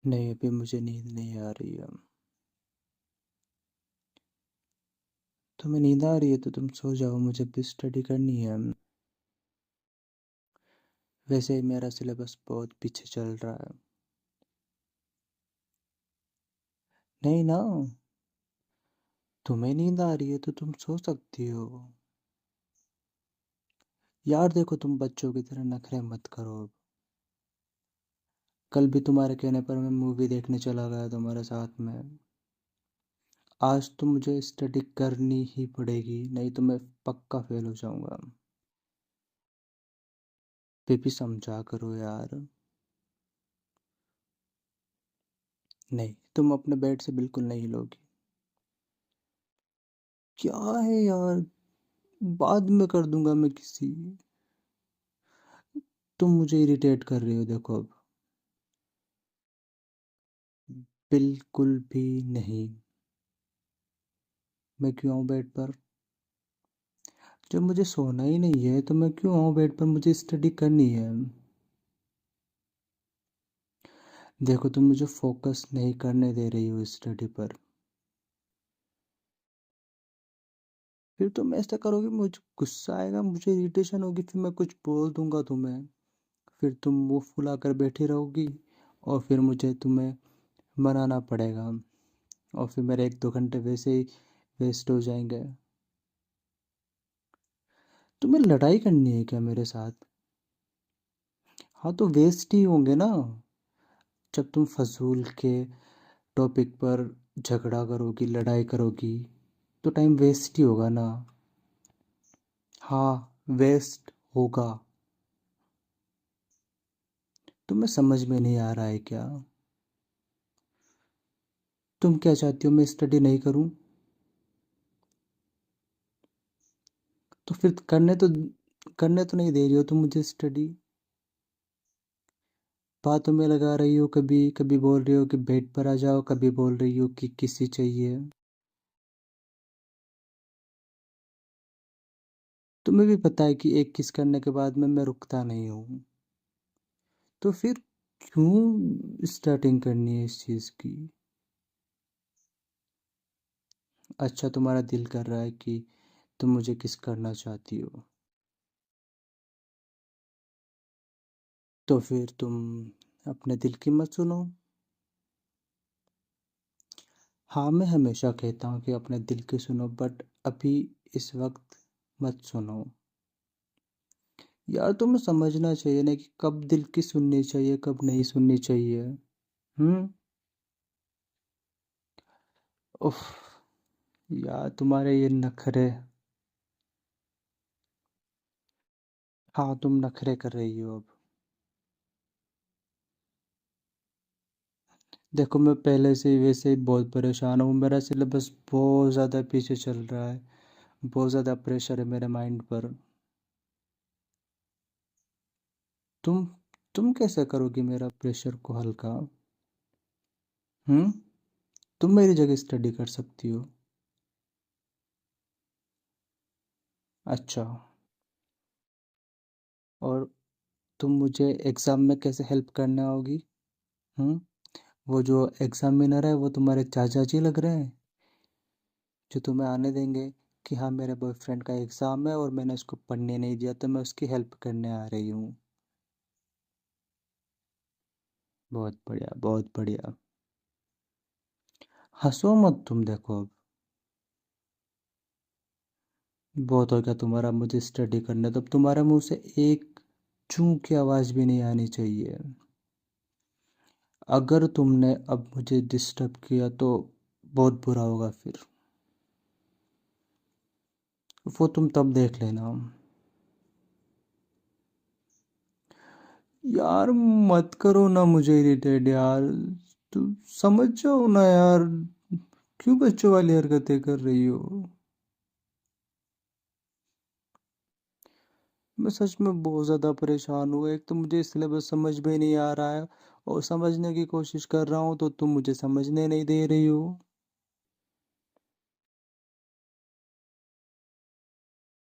नहीं, अभी मुझे नींद नहीं आ रही है। तुम्हें नींद आ रही है तो तुम सो जाओ, मुझे भी स्टडी करनी है। वैसे ही मेरा सिलेबस बहुत पीछे चल रहा है। नहीं ना। तुम्हें नींद आ रही है तो तुम सो सकती हो। यार देखो, तुम बच्चों की तरह नखरे मत करो अब। कल भी तुम्हारे कहने पर मैं मूवी देखने चला गया तुम्हारे साथ में। आज तो मुझे स्टडी करनी ही पड़ेगी, नहीं तो मैं पक्का फेल हो जाऊंगा। बेबी समझा करो यार। नहीं, तुम अपने बेड से बिल्कुल नहीं लोगी। क्या है यार, बाद में कर दूंगा मैं किसी। तुम मुझे इरिटेट कर रही हो देखो अब। बिल्कुल भी नहीं। मैं क्यों आऊँ बेड पर? जब मुझे सोना ही नहीं है तो मैं क्यों आऊँ बेड पर? मुझे स्टडी करनी है। देखो, तुम मुझे फोकस नहीं करने दे रही हो स्टडी पर। फिर तुम ऐसा करोगे, मुझे गुस्सा आएगा, मुझे इरिटेशन होगी, फिर मैं कुछ बोल दूंगा तुम्हें। फिर तुम मुंह फुला कर बैठी रहोगी और फिर मुझे तुम्हें मनाना पड़ेगा। और फिर मेरे 1-2 घंटे वैसे ही वेस्ट हो जाएंगे। तुम्हें लड़ाई करनी है क्या मेरे साथ? हाँ तो वेस्ट ही होंगे ना। जब तुम फजूल के टॉपिक पर झगड़ा करोगी, लड़ाई करोगी, तो टाइम वेस्ट ही होगा ना। हाँ, वेस्ट होगा। तुम्हें समझ में नहीं आ रहा है क्या? तुम क्या चाहती हो, मैं स्टडी नहीं करूं? तो फिर करने तो नहीं दे रही हो तुम मुझे स्टडी। बातों में लगा रही हो, कभी कभी बोल रही हो कि बेड पर आ जाओ, कभी बोल रही हो कि किसी चाहिए। तुम्हें भी पता है कि एक किस करने के बाद में मैं रुकता नहीं हूँ। तो फिर क्यों स्टार्टिंग करनी है इस चीज़ की? अच्छा, तुम्हारा दिल कर रहा है कि तुम मुझे किस करना चाहती हो। तो फिर तुम अपने दिल की मत सुनो। हाँ, मैं हमेशा कहता हूँ कि अपने दिल की सुनो, बट अभी इस वक्त मत सुनो। यार तुम्हें समझना चाहिए ना कि कब दिल की सुननी चाहिए, कब नहीं सुननी चाहिए। हम्म। उफ। यार तुम्हारे ये नखरे। हाँ, तुम नखरे कर रही हो अब। देखो, मैं पहले से ही वैसे ही बहुत परेशान हूँ, मेरा सिलेबस बहुत ज़्यादा पीछे चल रहा है। बहुत ज़्यादा प्रेशर है मेरे माइंड पर। तुम तुम कैसे करोगी मेरा प्रेशर को हल्का? हम्म। तुम मेरी जगह स्टडी कर सकती हो। अच्छा। और तुम मुझे एग्ज़ाम में कैसे हेल्प करने आओगी? हम्म। वो जो एग्जामिनर है वो तुम्हारे चाचा जी लग रहे हैं, जो तुम्हें आने देंगे कि हाँ, मेरे बॉयफ्रेंड का एग्ज़ाम है और मैंने उसको पढ़ने नहीं दिया तो मैं उसकी हेल्प करने आ रही हूँ। बहुत बढ़िया, बहुत बढ़िया। हंसो मत तुम, देखो अब बहुत हो गया तुम्हारा। मुझे स्टडी करने तो अब तुम्हारे मुंह से एक चूं की आवाज़ भी नहीं आनी चाहिए। अगर तुमने अब मुझे डिस्टर्ब किया तो बहुत बुरा होगा फिर। वो तुम तब देख लेना। यार मत करो ना मुझे इरिटेट यार। तू समझ जाओ ना यार। क्यों बच्चों वाली हरकतें कर रही हो? मैं सच में बहुत ज़्यादा परेशान हूँ। एक तो मुझे सिलेबस समझ में नहीं आ रहा है, और समझने की कोशिश कर रहा हूँ तो तुम मुझे समझने नहीं दे रही हो।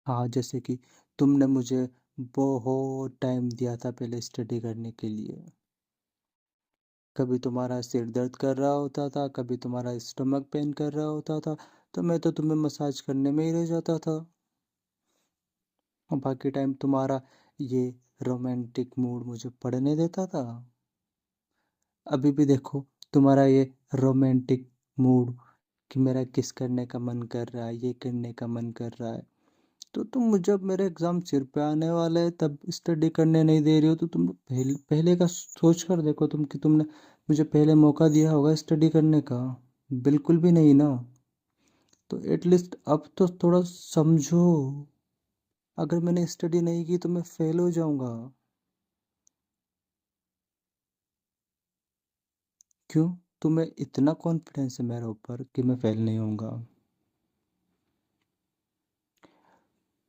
हाँ, जैसे कि तुमने मुझे बहुत टाइम दिया था पहले स्टडी करने के लिए। कभी तुम्हारा सिर दर्द कर रहा होता था, कभी तुम्हारा स्टमक पेन कर रहा होता था, तो मैं तो तुम्हें मसाज करने में ही रह जाता था। और बाकी टाइम तुम्हारा ये रोमांटिक मूड मुझे पढ़ने देता था। अभी भी देखो, तुम्हारा ये रोमांटिक मूड कि मेरा किस करने का मन कर रहा है, ये करने का मन कर रहा है, तो तुम जब मेरे एग्ज़ाम सिर पे आने वाले हैं तब स्टडी करने नहीं दे रही हो, तो तुम पहले पहले का सोच कर देखो तुम कि तुमने मुझे पहले मौका दिया होगा स्टडी करने का। बिल्कुल भी नहीं ना। तो एटलीस्ट अब तो थोड़ा समझो। अगर मैंने स्टडी नहीं की तो मैं फेल हो जाऊंगा। क्यों? तुम्हें इतना कॉन्फिडेंस है मेरे ऊपर कि मैं फेल नहीं होऊंगा?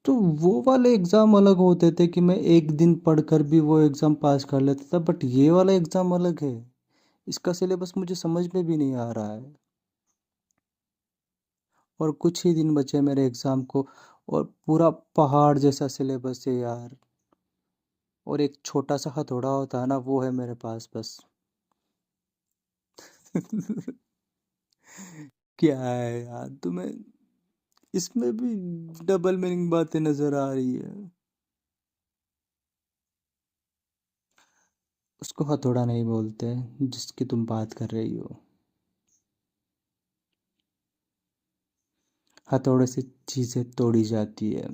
तो वो वाले एग्ज़ाम अलग होते थे कि मैं एक दिन पढ़कर भी वो एग्ज़ाम पास कर लेता था, बट ये वाला एग्ज़ाम अलग है। इसका सिलेबस मुझे समझ में भी नहीं आ रहा है, और कुछ ही दिन बचे मेरे एग्ज़ाम को, और पूरा पहाड़ जैसा सिलेबस है यार। और एक छोटा सा हथौड़ा होता है ना, वो है मेरे पास बस। क्या है यार तुम्हें इसमें भी डबल मीनिंग बातें नजर आ रही है? उसको हथौड़ा नहीं बोलते जिसकी तुम बात कर रही हो। हथौड़े से चीज़ें तोड़ी जाती है,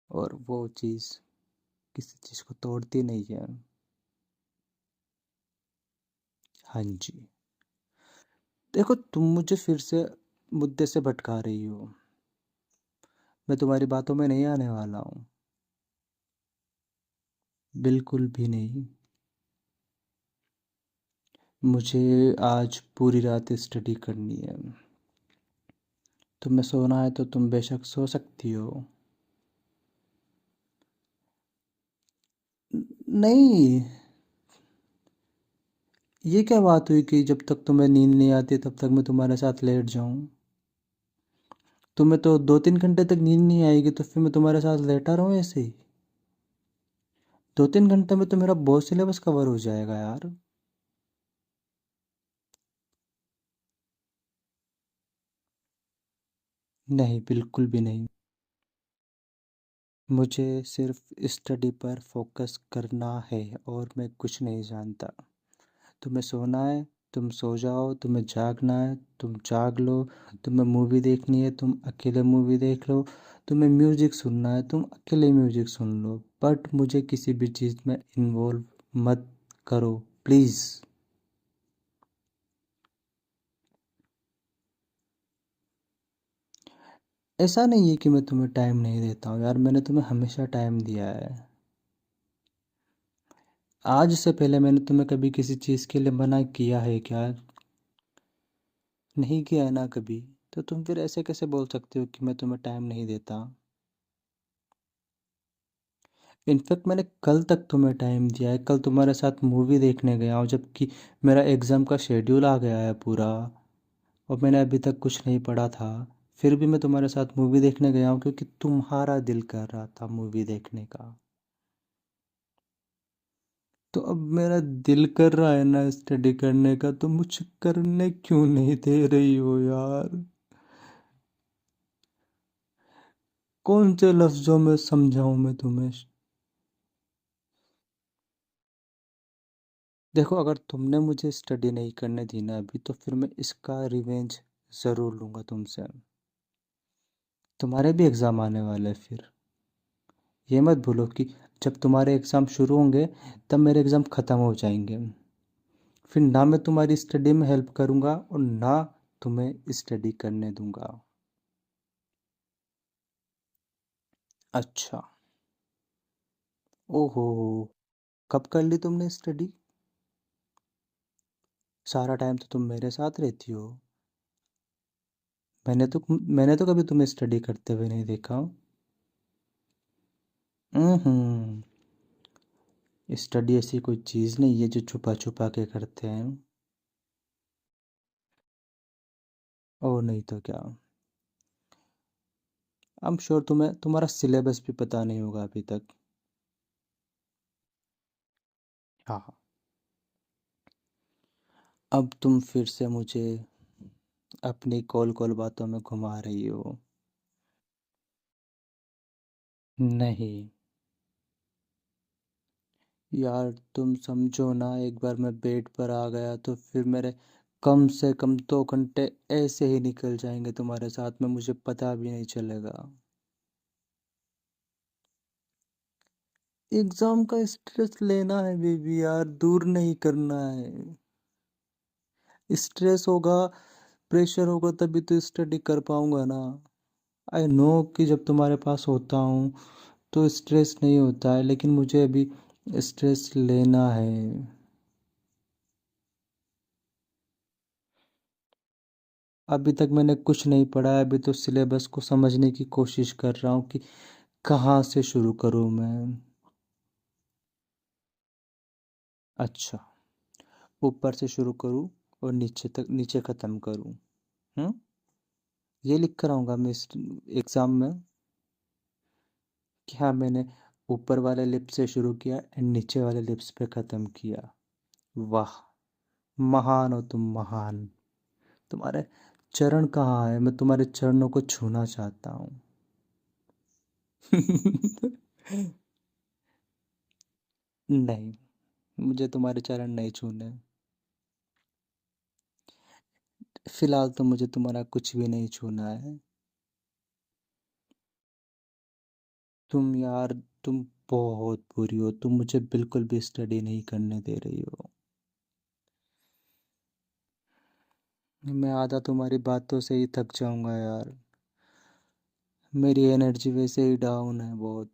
और वो चीज़ किसी चीज़ को तोड़ती नहीं है। हाँ जी। देखो, तुम मुझे फिर से मुद्दे से भटका रही हो। मैं तुम्हारी बातों में नहीं आने वाला हूँ। बिल्कुल भी नहीं। मुझे आज पूरी रात स्टडी करनी है। तुम्हें सोना है तो तुम बेशक सो सकती हो। नहीं, ये क्या बात हुई कि जब तक तुम्हें नींद नहीं आती तब तक मैं तुम्हारे साथ लेट जाऊं? तुम्हें तो 2-3 घंटे तक नींद नहीं आएगी, तो फिर मैं तुम्हारे साथ लेटा रहूं ऐसे ही? 2-3 घंटे में तो मेरा बहुत सिलेबस कवर हो जाएगा यार। नहीं, बिल्कुल भी नहीं। मुझे सिर्फ स्टडी पर फोकस करना है, और मैं कुछ नहीं जानता। तुम्हें सोना है, तुम सो जाओ। तुम्हें जागना है, तुम जाग लो। तुम्हें मूवी देखनी है, तुम अकेले मूवी देख लो। तुम्हें म्यूज़िक सुनना है, तुम अकेले म्यूज़िक सुन लो, बट मुझे किसी भी चीज़ में इन्वॉल्व मत करो, प्लीज़। ऐसा नहीं है कि मैं तुम्हें टाइम नहीं देता हूँ यार, मैंने तुम्हें हमेशा टाइम दिया है। आज से पहले मैंने तुम्हें कभी किसी चीज़ के लिए मना किया है क्या? नहीं किया है ना कभी। तो तुम फिर ऐसे कैसे बोल सकते हो कि मैं तुम्हें टाइम नहीं देता? इनफैक्ट मैंने कल तक तुम्हें टाइम दिया है, कल तुम्हारे साथ मूवी देखने गया हूँ, जबकि मेरा एग्ज़ाम का शेड्यूल आ गया है पूरा, और मैंने अभी तक कुछ नहीं पढ़ा था। फिर भी मैं तुम्हारे साथ मूवी देखने गया हूँ क्योंकि तुम्हारा दिल कर रहा था मूवी देखने का। तो अब मेरा दिल कर रहा है ना स्टडी करने का, तो मुझे करने क्यों नहीं दे रही हो यार? कौन से लफ्ज़ों में समझाऊं मैं तुम्हें? देखो, अगर तुमने मुझे स्टडी नहीं करने दी ना अभी, तो फिर मैं इसका रिवेंज ज़रूर लूँगा तुमसे। तुम्हारे भी एग्ज़ाम आने वाले हैं फिर। ये मत भूलो कि जब तुम्हारे एग्ज़ाम शुरू होंगे तब मेरे एग्ज़ाम ख़त्म हो जाएंगे। फिर ना मैं तुम्हारी स्टडी में हेल्प करूँगा और ना तुम्हें स्टडी करने दूँगा। अच्छा। ओहो। कब कर ली तुमने स्टडी? सारा टाइम तो तुम मेरे साथ रहती हो। मैंने तो कभी तुम्हें स्टडी करते हुए नहीं देखा। हम्म। स्टडी ऐसी कोई चीज़ नहीं है जो छुपा छुपा के करते हैं। और नहीं तो क्या। आई एम श्योर तुम्हें तुम्हारा सिलेबस भी पता नहीं होगा अभी तक। हाँ हाँ। अब तुम फिर से मुझे अपनी कॉल कॉल बातों में घुमा रही हो। नहीं यार, तुम समझो ना, एक बार मैं बेड पर आ गया तो फिर मेरे कम से कम 2 घंटे ऐसे ही निकल जाएंगे तुम्हारे साथ में, मुझे पता भी नहीं चलेगा। एग्जाम का स्ट्रेस लेना है बेबी यार, दूर नहीं करना है। स्ट्रेस होगा, प्रेशर होगा तभी तो स्टडी कर पाऊंगा ना। आई नो कि जब तुम्हारे पास होता हूँ तो स्ट्रेस नहीं होता है, लेकिन मुझे अभी स्ट्रेस लेना है। अभी तक मैंने कुछ नहीं पढ़ा है, अभी तो सिलेबस को समझने की कोशिश कर रहा हूँ कि कहाँ से शुरू करूँ मैं। अच्छा, ऊपर से शुरू करूँ और नीचे तक, नीचे ख़त्म करूँ? हम्म, ये लिख कर आऊँगा मैं इस एग्ज़ाम में कि हाँ, मैंने ऊपर वाले लिप्स से शुरू किया एंड नीचे वाले लिप्स पे ख़त्म किया। वाह, महान हो तुम, महान। तुम्हारे चरण कहाँ है? मैं तुम्हारे चरणों को छूना चाहता हूँ। नहीं, मुझे तुम्हारे चरण नहीं छूने। फिलहाल तो मुझे तुम्हारा कुछ भी नहीं छूना है। तुम यार, तुम बहुत बुरी हो, तुम मुझे बिल्कुल भी स्टडी नहीं करने दे रही हो। मैं आधा तुम्हारी बातों से ही थक जाऊंगा यार, मेरी एनर्जी वैसे ही डाउन है बहुत।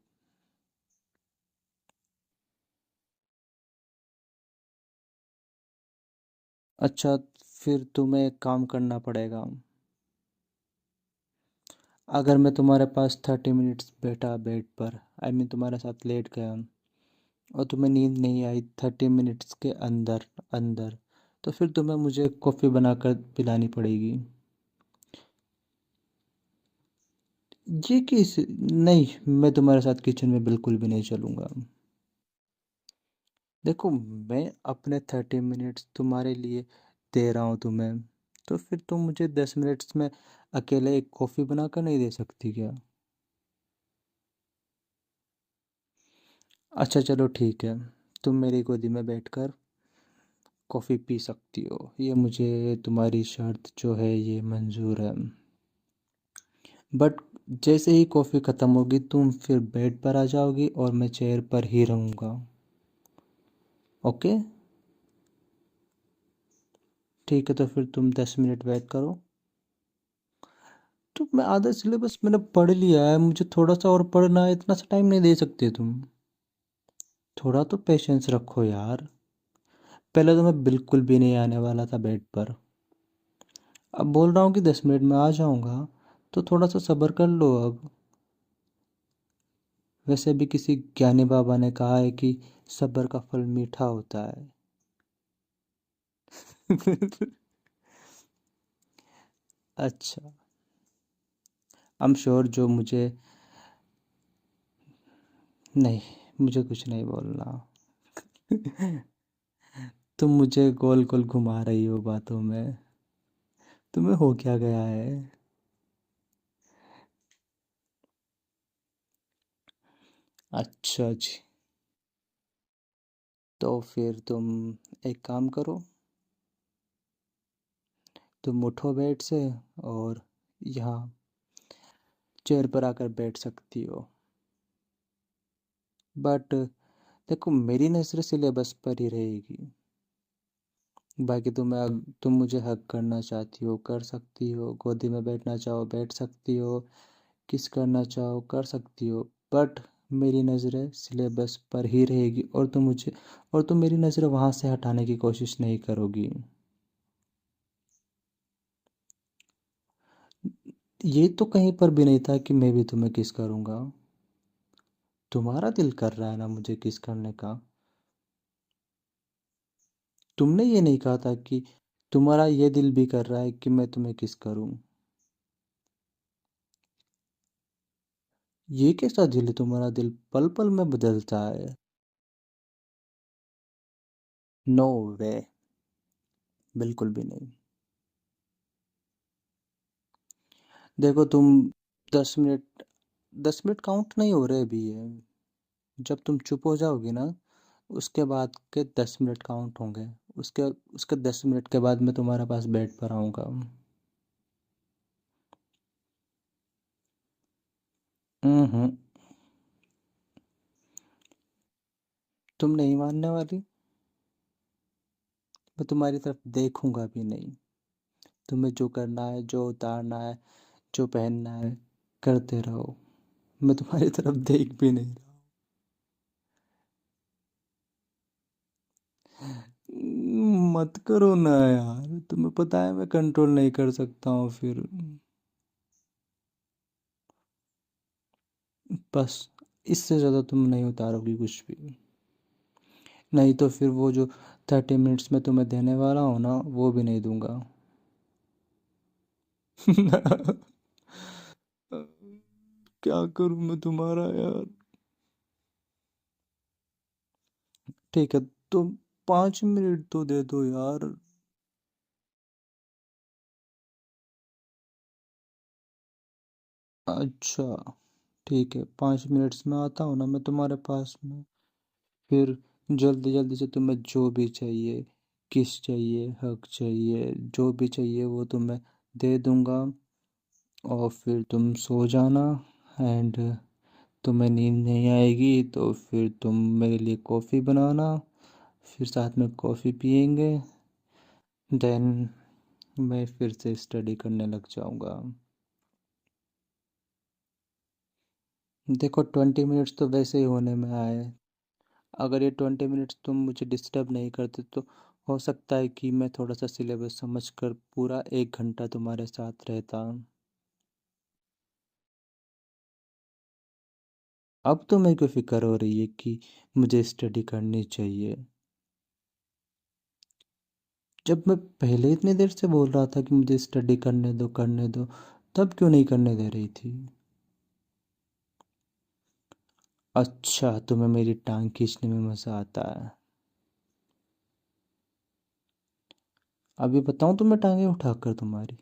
अच्छा, फिर तुम्हें एक काम करना पड़ेगा। अगर मैं तुम्हारे पास 30 मिनट्स बैठा बेड पर, आई मीन तुम्हारे साथ लेट गया, और तुम्हें नींद नहीं आई 30 मिनट्स के अंदर अंदर, तो फिर तुम्हें मुझे कॉफ़ी बनाकर पिलानी पड़ेगी। ये किस, नहीं, मैं तुम्हारे साथ किचन में बिल्कुल भी नहीं चलूँगा। देखो, मैं अपने 30 मिनट्स तुम्हारे लिए दे रहा हूँ तुम्हें, तो फिर तुम मुझे 10 मिनट्स में अकेले एक कॉफ़ी बनाकर नहीं दे सकती क्या? अच्छा चलो ठीक है, तुम मेरी गोदी में बैठकर कॉफ़ी पी सकती हो, ये मुझे तुम्हारी शर्त जो है ये मंजूर है। बट जैसे ही कॉफ़ी ख़त्म होगी तुम फिर बेड पर आ जाओगी और मैं चेयर पर ही रहूँगा। ओके, ठीक है, तो फिर तुम 10 मिनट वेट करो। तो मैं आधा सिलेबस मैंने पढ़ लिया है, मुझे थोड़ा सा और पढ़ना है, इतना सा टाइम नहीं दे सकते तुम? थोड़ा तो पेशेंस रखो यार। पहले तो मैं बिल्कुल भी नहीं आने वाला था बेड पर, अब बोल रहा हूँ कि 10 मिनट में आ जाऊँगा, तो थोड़ा सा सब्र कर लो अब। वैसे भी किसी ज्ञानी बाबा ने कहा है कि सब्र का फल मीठा होता है। अच्छा, आई एम श्योर जो मुझे, नहीं, मुझे कुछ नहीं बोलना। तुम मुझे गोल गोल घुमा रही हो बातों में, तुम्हें हो क्या गया है? अच्छा जी, तो फिर तुम एक काम करो, तुम उठो बेड से और यहाँ चेयर पर आकर बैठ सकती हो। बट देखो, मेरी नज़र सिलेबस पर ही रहेगी। बाकी तुम मुझे हक करना चाहती हो कर सकती हो, गोदी में बैठना चाहो बैठ सकती हो, किस करना चाहो कर सकती हो, बट मेरी नज़रें सिलेबस पर ही रहेगी, और तुम मेरी नज़रें वहाँ से हटाने की कोशिश नहीं करोगी। ये तो कहीं पर भी नहीं था कि मैं भी तुम्हें किस करूँगा। तुम्हारा दिल कर रहा है ना मुझे किस करने का? तुमने ये नहीं कहा था कि तुम्हारा ये दिल भी कर रहा है कि मैं तुम्हें किस करूँ? ये कैसा दिल है तुम्हारा? दिल पल पल में बदलता है। नो वे, बिल्कुल भी नहीं। देखो तुम 10 मिनट, 10 मिनट काउंट नहीं हो रहे अभी है। जब तुम चुप हो जाओगी ना, उसके बाद के 10 मिनट काउंट होंगे। उसके उसके 10 मिनट के बाद मैं तुम्हारे पास बेड पर आऊँगा। हम्म। तुम नहीं मानने वाली। मैं तुम्हारी तरफ देखूंगा भी नहीं। तुम्हें जो करना है, जो उतारना है, जो पहनना है, करते रहो। मैं तुम्हारी तरफ देख भी नहीं रहा। मत करो ना यार, तुम्हें पता है मैं कंट्रोल नहीं कर सकता हूँ फिर। बस, इससे ज़्यादा तुम नहीं उतारोगी कुछ भी। नहीं तो फिर वो जो 30 मिनट्स में तुम्हें देने वाला हूँ ना, वो भी नहीं दूंगा। क्या करूँ मैं तुम्हारा यार। ठीक है, तो 5 मिनट तो दे दो यार। अच्छा, ठीक है, 5 मिनट्स में आता हूँ ना मैं तुम्हारे पास में। फिर जल्दी जल्दी से तुम्हें जो भी चाहिए, किस चाहिए, हक चाहिए, जो भी चाहिए वो तुम्हें दे दूंगा। और फिर तुम सो जाना। एंड तुम्हें नींद नहीं आएगी तो फिर तुम मेरे लिए कॉफ़ी बनाना। फिर साथ में कॉफ़ी पियेंगे। देन मैं फिर से स्टडी करने लग जाऊंगा। देखो 20 मिनट्स तो वैसे ही होने में आए। अगर ये 20 मिनट्स तुम मुझे डिस्टर्ब नहीं करते तो हो सकता है कि मैं थोड़ा सा सिलेबस समझ कर पूरा 1 घंटा तुम्हारे साथ रहता। अब तो मेरे को फिक्र हो रही है कि मुझे स्टडी करनी चाहिए। जब मैं पहले इतनी देर से बोल रहा था कि मुझे स्टडी करने दो, करने दो, तब क्यों नहीं करने दे रही थी? अच्छा, तुम्हें मेरी टांग खींचने में मज़ा आता है। अभी बताऊं तुम्हें टांगे उठाकर तुम्हारी।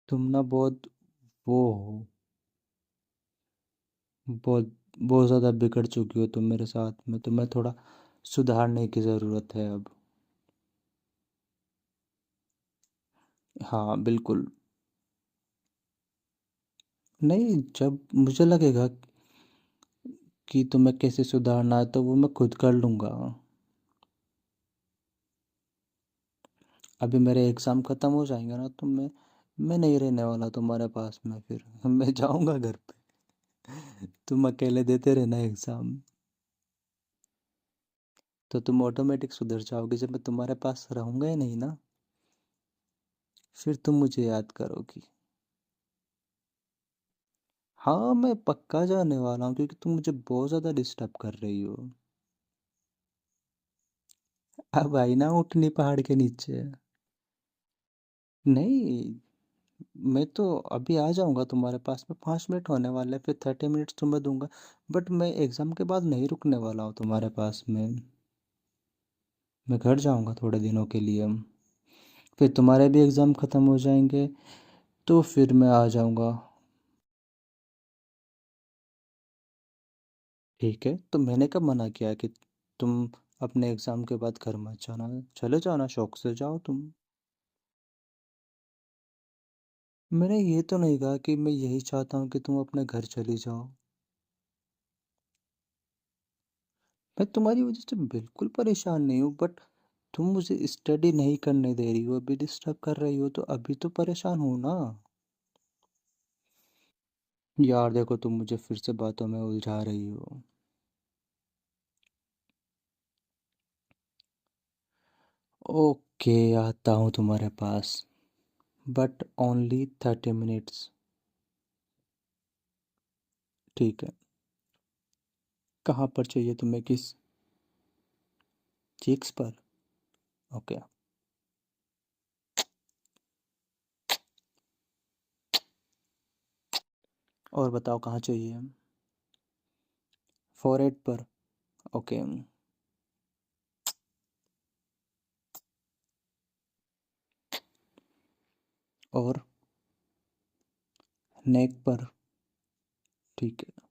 तुम ना बहुत वो हो, बहुत बहुत ज़्यादा बिगड़ चुकी हो तुम मेरे साथ में। तुम्हें थोड़ा सुधारने की ज़रूरत है अब। हाँ बिल्कुल। नहीं, जब मुझे लगेगा कि तुम्हें कैसे सुधारना है तो वो मैं खुद कर लूँगा। अभी मेरे एग्ज़ाम ख़त्म हो जाएंगे ना, तो मैं नहीं रहने वाला तुम्हारे पास में फिर। मैं जाऊँगा घर पे। तुम अकेले देते रहना एग्ज़ाम। तो तुम ऑटोमेटिक सुधर जाओगे जब मैं तुम्हारे पास रहूँगा ही नहीं ना। फिर तुम मुझे याद करोगी। हाँ, मैं पक्का जाने वाला हूँ क्योंकि तुम मुझे बहुत ज़्यादा डिस्टर्ब कर रही हो। अब आई ना उठनी पहाड़ के नीचे। नहीं, मैं तो अभी आ जाऊंगा तुम्हारे पास में। 5 मिनट होने वाले, फिर 30 मिनट्स तुम्हें दूंगा। बट मैं एग्ज़ाम के बाद नहीं रुकने वाला हूँ तुम्हारे पास में। मैं घर जाऊंगा थोड़े दिनों के लिए। फिर तुम्हारे भी एग्ज़ाम ख़त्म हो जाएंगे, तो फिर मैं आ जाऊंगा। ठीक है, तो मैंने कब मना किया कि तुम अपने एग्ज़ाम के बाद घर मत जाना? चले जाना, शौक से जाओ तुम। मैंने ये तो नहीं कहा कि मैं यही चाहता हूँ कि तुम अपने घर चली जाओ। मैं तुम्हारी वजह से बिल्कुल परेशान नहीं हूँ, बट तुम मुझे स्टडी नहीं करने दे रही हो, अभी डिस्टर्ब कर रही हो, तो अभी तो परेशान हो ना। यार देखो, तुम मुझे फिर से बातों में उलझा रही हो। ओके, आता हूँ तुम्हारे पास, बट ओनली 30 मिनट्स। ठीक है। कहाँ पर चाहिए तुम्हें, किस चीक्स पर? ओके। और बताओ कहाँ चाहिए? फोरहेड पर? ओके। और नेक पर? ठीक है।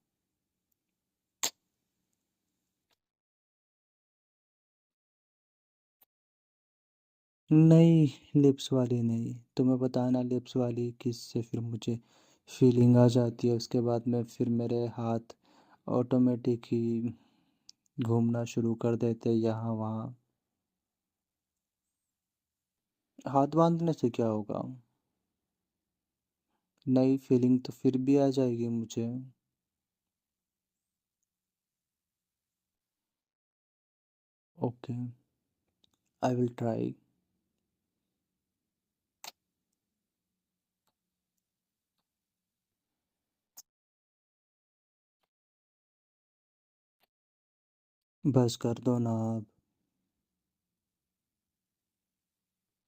नहीं, लिप्स वाली नहीं, तुम्हें बताना लिप्स वाली किससे फिर मुझे फीलिंग आ जाती है, उसके बाद में फिर मेरे हाथ ऑटोमेटिक ही घूमना शुरू कर देते यहाँ वहाँ। हाथ बांधने से क्या होगा? नई फीलिंग तो फिर भी आ जाएगी मुझे। Okay, I will try. बस कर दो ना अब।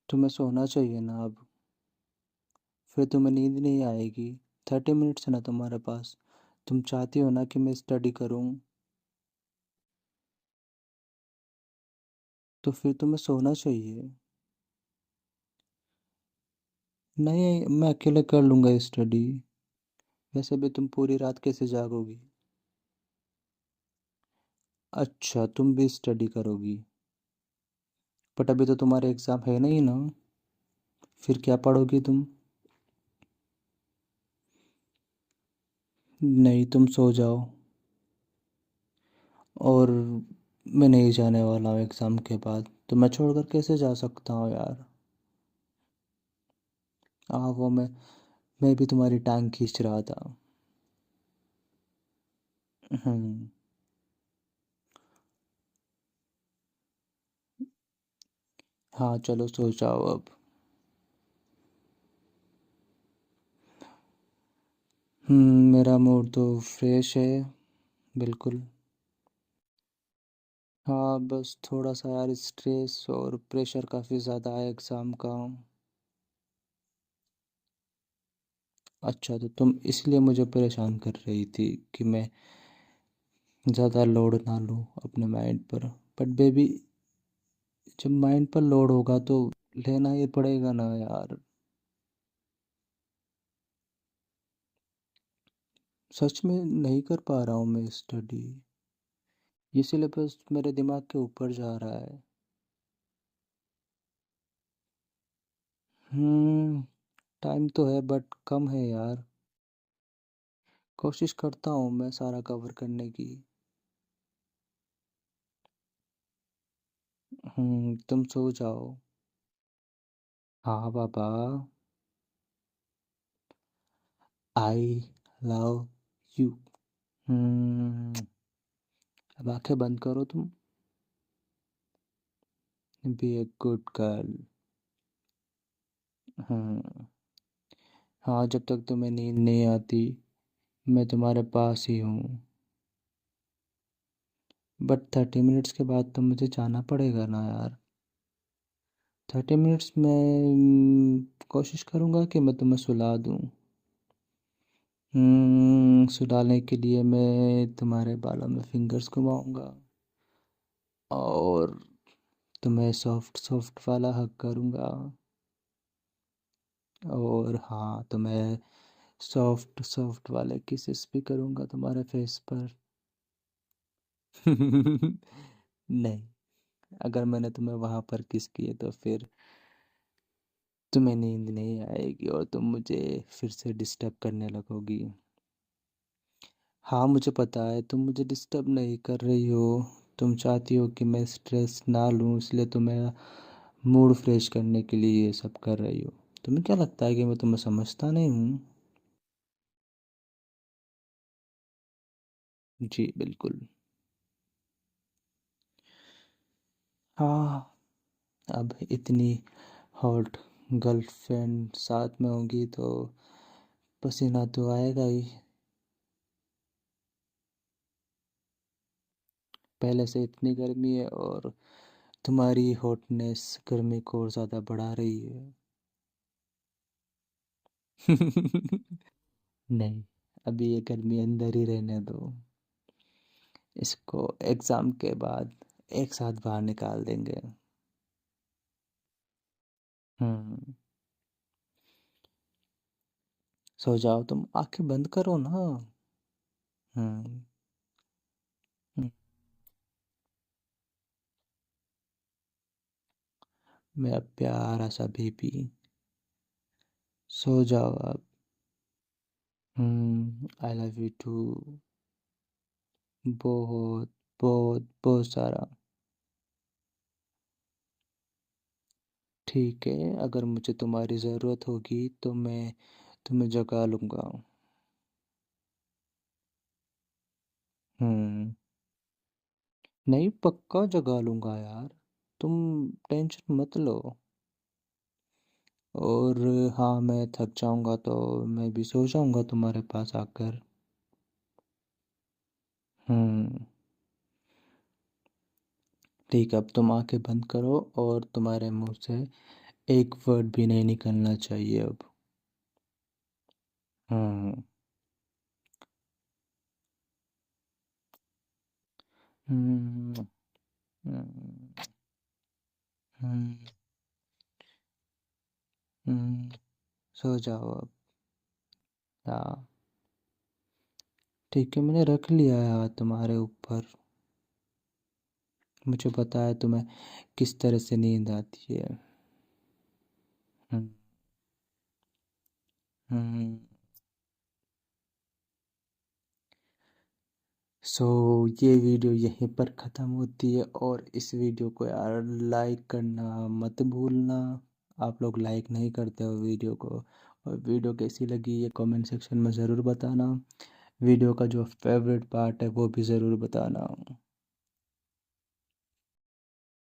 तुम्हें सोना चाहिए ना अब। फिर तुम्हें नींद नहीं आएगी। 30 मिनट्स है ना तुम्हारे पास। तुम चाहती हो ना कि मैं स्टडी करूं। तो फिर तुम्हें सोना चाहिए। नहीं, मैं अकेले कर लूँगा स्टडी। वैसे भी तुम पूरी रात कैसे जागोगी? अच्छा, तुम भी स्टडी करोगी। बट अभी तो तुम्हारे एग्ज़ाम है नहीं ना। फिर क्या पढ़ोगी तुम? नहीं, तुम सो जाओ। और मैं नहीं जाने वाला हूँ एग्ज़ाम के बाद, तो मैं छोड़कर कैसे जा सकता हूँ यार। हाँ, वो मैं भी तुम्हारी टांग खींच रहा था। हम्म। हाँ चलो, सो जाओ अब। मेरा मूड तो फ्रेश है, बिल्कुल। हाँ, बस थोड़ा सा यार स्ट्रेस और प्रेशर काफ़ी ज़्यादा है एग्ज़ाम का। अच्छा, तो तुम इसलिए मुझे परेशान कर रही थी कि मैं ज़्यादा लोड ना लूँ अपने माइंड पर। बट बेबी, जब माइंड पर लोड होगा तो लेना ही पड़ेगा ना यार। सच में नहीं कर पा रहा हूँ मैं स्टडी। ये सिलेबस मेरे दिमाग के ऊपर जा रहा है। हम्म। टाइम तो है बट कम है यार। कोशिश करता हूँ मैं सारा कवर करने की। तुम सो जाओ। हाँ बाबा। आई लव यू। हम्म। अब आंखें बंद करो तुम। Be a good girl. Hmm. हाँ, जब तक तुम्हें नींद नहीं आती मैं तुम्हारे पास ही हूँ। बट 30 मिनट्स के बाद तो मुझे जाना पड़ेगा ना यार। 30 मिनट्स में कोशिश करूँगा कि मैं तुम्हें सुला दूँ। सुलाने के लिए मैं तुम्हारे बालों में फिंगर्स घुमाऊंगा और तुम्हें सॉफ्ट सॉफ्ट वाला हग करूँगा। और हाँ, तुम्हें सॉफ्ट सॉफ्ट वाले किसेस भी करूँगा तुम्हारे फेस पर। नहीं, अगर मैंने तुम्हें वहाँ पर किस किए तो फिर तुम्हें नींद नहीं आएगी और तुम मुझे फिर से डिस्टर्ब करने लगोगी। हाँ, मुझे पता है तुम मुझे डिस्टर्ब नहीं कर रही हो। तुम चाहती हो कि मैं स्ट्रेस ना लूँ, इसलिए तुम्हें मूड फ्रेश करने के लिए ये सब कर रही हो। तुम्हें क्या लगता है कि मैं तुम्हें समझता नहीं हूँ? जी बिल्कुल। हाँ, अब इतनी हॉट गर्लफ्रेंड साथ में होगी तो पसीना तो आएगा ही। पहले से इतनी गर्मी है और तुम्हारी हॉटनेस गर्मी को और ज़्यादा बढ़ा रही है। नहीं, अभी ये गर्मी अंदर ही रहने दो। इसको एग्ज़ाम के बाद एक साथ बाहर निकाल देंगे। हम्म। सो जाओ, तुम आंखें बंद करो ना। हम्म। हम्म, मेरा प्यारा सा बेबी, सो जाओ अब। I love you too. बहुत बहुत बहुत सारा। ठीक है, अगर मुझे तुम्हारी ज़रूरत होगी तो मैं तुम्हें जगा लूँगा। हम्म। नहीं, पक्का जगा लूँगा यार, तुम टेंशन मत लो। और हाँ, मैं थक जाऊँगा तो मैं भी सो जाऊँगा तुम्हारे पास आकर। हम्म। ठीक है, अब तुम आंखें बंद करो और तुम्हारे मुंह से एक वर्ड भी नहीं निकलना चाहिए अब। हम्म। हम्म। हम्म। हम्म। सो जाओ अब। हाँ। ठीक है, मैंने रख लिया है हाथ तुम्हारे ऊपर। मुझे पता है तुम्हें किस तरह से नींद आती है। हम्म। हम्म। सो ये वीडियो यहीं पर ख़त्म होती है, और इस वीडियो को यार लाइक करना मत भूलना। आप लोग लाइक नहीं करते हो वीडियो को। और वीडियो कैसी लगी ये कमेंट सेक्शन में ज़रूर बताना। वीडियो का जो फेवरेट पार्ट है वो भी ज़रूर बताना।